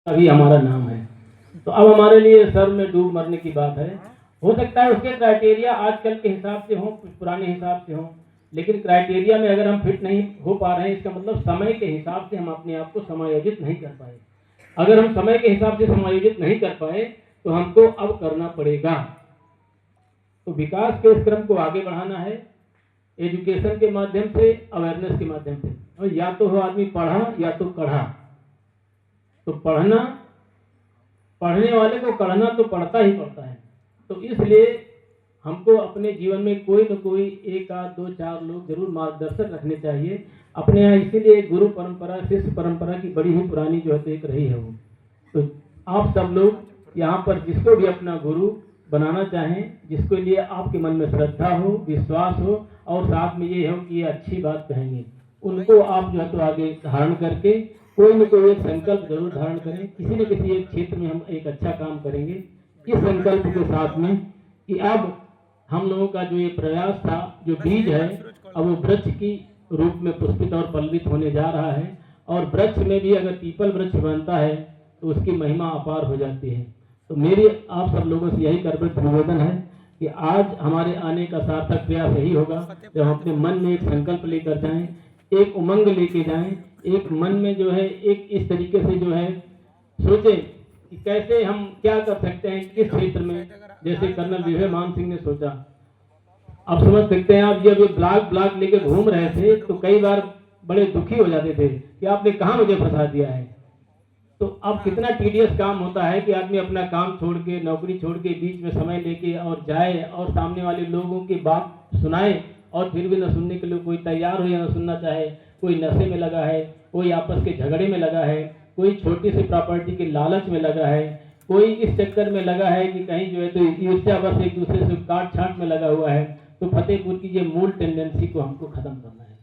अभी हमारा नाम है। तो अब हमारे लिए सर में डूब मरने की बात है। हो सकता है उसके क्राइटेरिया आजकल के हिसाब से हों, कुछ पुराने हिसाब से हों, लेकिन क्राइटेरिया में अगर हम फिट नहीं हो पा रहे हैं, इसका मतलब समय के हिसाब से हम अपने आप को समायोजित नहीं कर पाए। अगर हम समय के हिसाब से समायोजित नहीं कर पाए तो हमको अब करना पड़ेगा। तो विकास के इस क्रम को आगे बढ़ाना है एजुकेशन के माध्यम से, अवेयरनेस के माध्यम से। और या तो हो आदमी पढ़ा या तो कढ़ा। तो पढ़ने वाले को कढ़ना तो पड़ता ही पड़ता है। तो इसलिए हमको अपने जीवन में कोई न कोई एक आध दो चार लोग जरूर मार्गदर्शक रखने चाहिए अपने यहाँ। इसीलिए गुरु परंपरा, शिष्य परंपरा की बड़ी ही पुरानी जो है एक रही है वो। तो आप सब लोग यहाँ पर जिसको भी अपना गुरु बनाना चाहें, जिसके लिए आपके मन में श्रद्धा हो, विश्वास हो और साथ में ये हो कि ये अच्छी बात कहेंगे, उनको आप जो है तो आगे धारण करके कोई न कोई एक संकल्प जरूर धारण करें। किसी न किसी एक क्षेत्र में हम एक अच्छा काम करेंगे इस संकल्प के साथ में कि अब हम लोगों का जो ये प्रयास था, जो बीज है, अब वो वृक्ष की रूप में पुष्पित और पल्लवित होने जा रहा है। और वृक्ष में भी अगर पीपल वृक्ष बनता है तो उसकी महिमा अपार हो जाती है। तो मेरी आप सब लोगों से यही करबद्ध निवेदन है कि आज हमारे आने का सार्थक प्रयास यही होगा जब हम अपने मन में एक संकल्प लेकर जाएं, एक उमंग लेके जाएं, एक मन में जो है एक इस तरीके से जो है सोचें कि कैसे हम क्या कर सकते हैं किस क्षेत्र में। जैसे कर्नल विजय मान सिंह ने सोचा, आप समझ सकते हैं। आप जब ये ब्लॉक लेके घूम रहे थे तो कई बार बड़े दुखी हो जाते थे कि आपने कहाँ मुझे फंसा दिया है। तो अब कितना टीडियस काम होता है कि आदमी अपना काम छोड़ के, नौकरी छोड़ के बीच में समय लेके और जाए और सामने वाले लोगों की बात सुनाए और फिर भी न सुनने के लिए कोई तैयार हो या न सुनना चाहे। कोई नशे में लगा है, कोई आपस के झगड़े में लगा है, कोई छोटी सी प्रॉपर्टी के लालच में लगा है, कोई इस चक्कर में लगा है कि कहीं जो है तो ईर्ष्या बस एक दूसरे से काट छांट में लगा हुआ है। तो फतेहपुर की ये मूल टेंडेंसी को हमको खत्म करना है।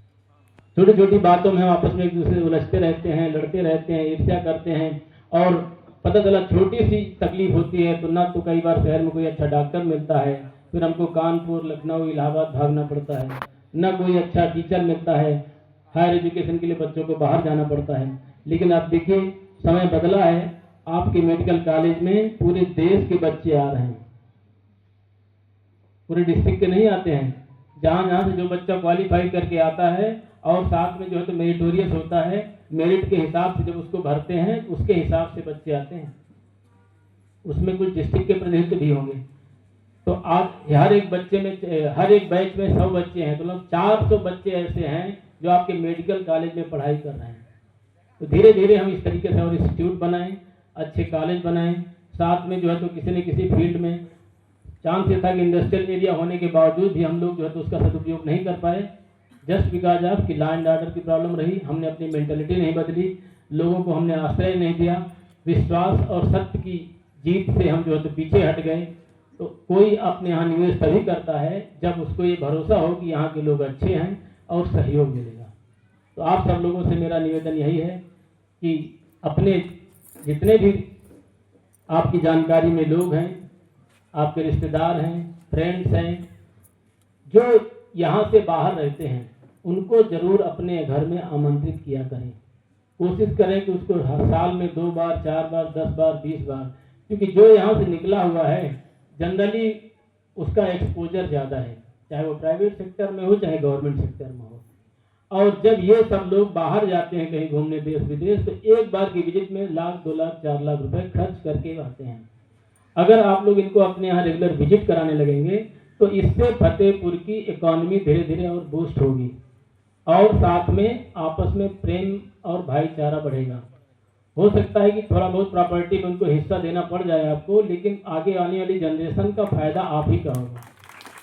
छोटी छोटी बातों में हम आपस में एक दूसरे से उलझते रहते हैं, लड़ते रहते हैं, ईर्ष्या करते हैं और पता चला छोटी सी तकलीफ होती है तो ना तो कई बार शहर में कोई अच्छा डॉक्टर मिलता है, फिर हमको कानपुर, लखनऊ, इलाहाबाद भागना पड़ता है, ना कोई अच्छा टीचर मिलता है, हायर एजुकेशन के लिए बच्चों को बाहर जाना पड़ता है। लेकिन आप देखिए समय बदला है, आपके मेडिकल कॉलेज में पूरे देश के बच्चे आ रहे हैं, पूरे डिस्ट्रिक्ट के नहीं आते हैं। जहाँ से जो बच्चा क्वालिफाई करके आता है और साथ में जो है तो मेरिटोरियस होता है, मेरिट के हिसाब से जब उसको भरते हैं उसके हिसाब से बच्चे आते हैं। उसमें कुछ डिस्ट्रिक्ट के प्रतिनिधित्व भी होंगे। तो आज हर एक बच्चे में, हर एक बैच में 100 बच्चे हैं, तो लगभग 400 बच्चे ऐसे हैं जो आपके मेडिकल कॉलेज में पढ़ाई कर रहे हैं। तो धीरे धीरे हम इस तरीके से और इंस्टीट्यूट बनाएं, अच्छे कॉलेज बनाएं, साथ में जो है तो किसी न किसी फील्ड में चांस ये था कि इंडस्ट्रियल एरिया होने के बावजूद भी हम लोग जो है तो उसका सदुपयोग नहीं कर पाए। जस्ट बिकॉज ऑफ कि लॉ एंड ऑर्डर की प्रॉब्लम रही, हमने अपनी मेंटेलिटी नहीं बदली, लोगों को हमने आश्रय नहीं दिया, विश्वास और सत्य की जीत से हम जो है तो पीछे हट गए। तो कोई अपने यहाँ निवेश तभी करता है जब उसको ये भरोसा हो कि यहाँ के लोग अच्छे हैं और सहयोग मिलेगा। तो आप सब लोगों से मेरा निवेदन यही है कि अपने जितने भी आपकी जानकारी में लोग हैं, आपके रिश्तेदार हैं, फ्रेंड्स हैं, जो यहाँ से बाहर रहते हैं, उनको जरूर अपने घर में आमंत्रित किया करें। कोशिश करें कि उसको हर साल में 2 बार, 4 बार, 10 बार, 20 बार, क्योंकि जो यहाँ से निकला हुआ है जनरली उसका एक्सपोजर ज़्यादा है, चाहे वो प्राइवेट सेक्टर में हो चाहे गवर्नमेंट सेक्टर में हो। और जब ये सब लोग बाहर जाते हैं कहीं घूमने देश विदेश, तो एक बार की विजिट में 1 लाख, 2 लाख, 4 लाख रुपए खर्च करके आते हैं। अगर आप लोग इनको अपने यहाँ रेगुलर विजिट कराने लगेंगे तो इससे फतेहपुर की इकोनॉमी धीरे धीरे और बूस्ट होगी और साथ में आपस में प्रेम और भाईचारा बढ़ेगा। हो सकता है कि थोड़ा बहुत प्रॉपर्टी में उनको हिस्सा देना पड़ जाए आपको, लेकिन आगे आने वाली जनरेशन का फायदा आप ही का होगा।